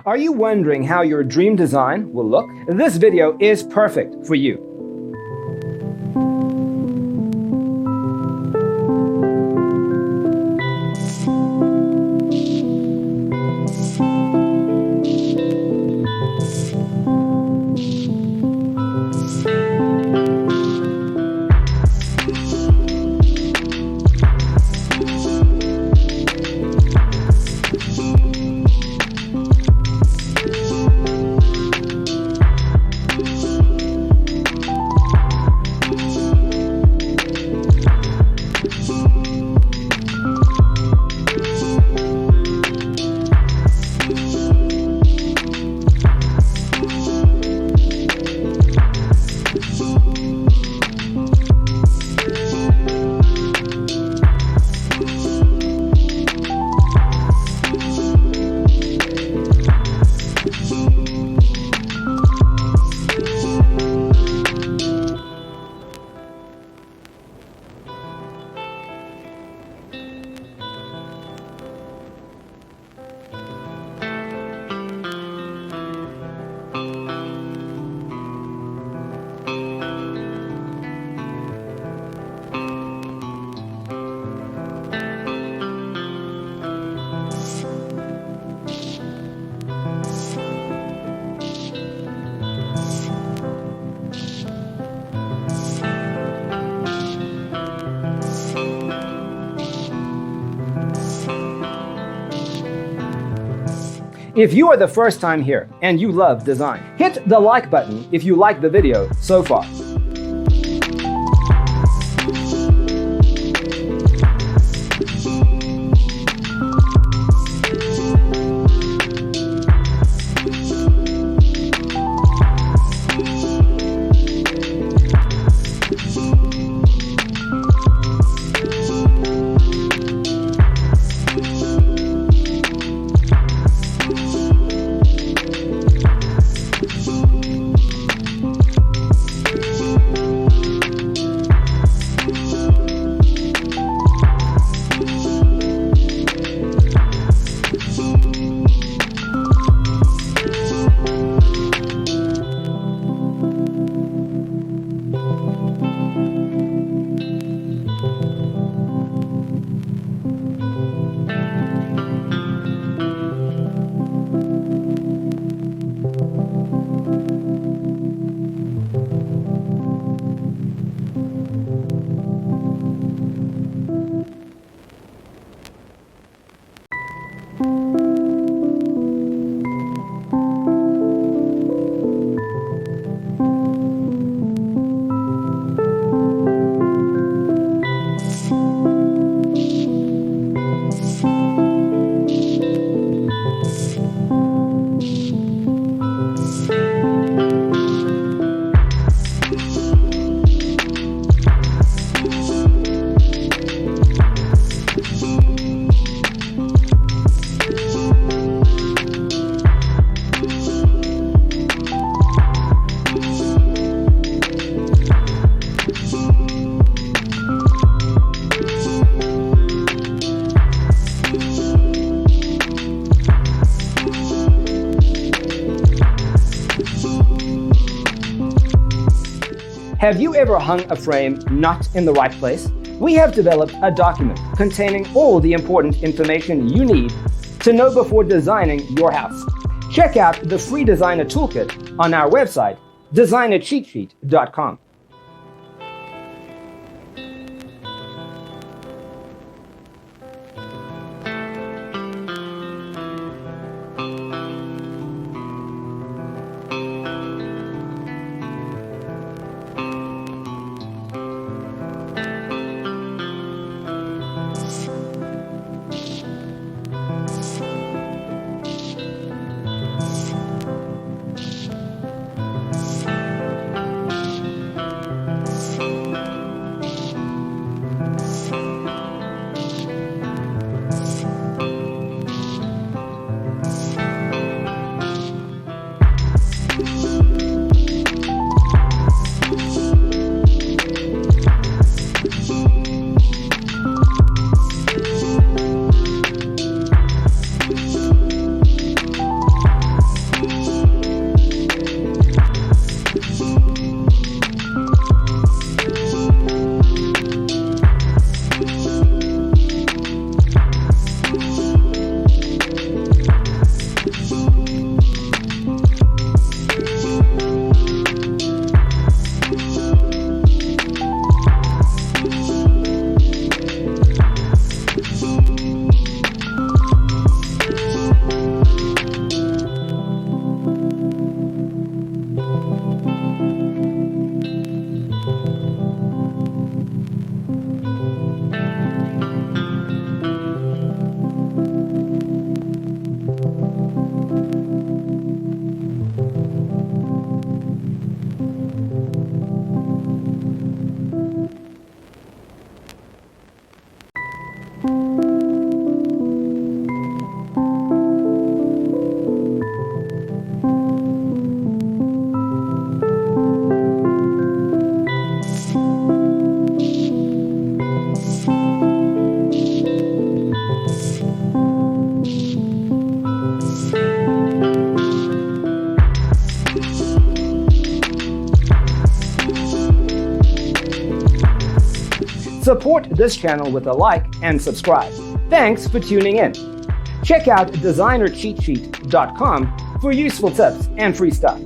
Are you wondering how your dream design will look? This video is perfect for you. If you are the first time here and you love design, hit the like button if you like the video so far. Have you ever hung a frame not in the right place? We have developed a document containing all the important information you need to know before designing your house. Check out the free designer toolkit on our website, designercheatsheet.com. Support this channel with a like and subscribe. Thanks for tuning in. Check out designercheatsheet.com for useful tips and free stuff.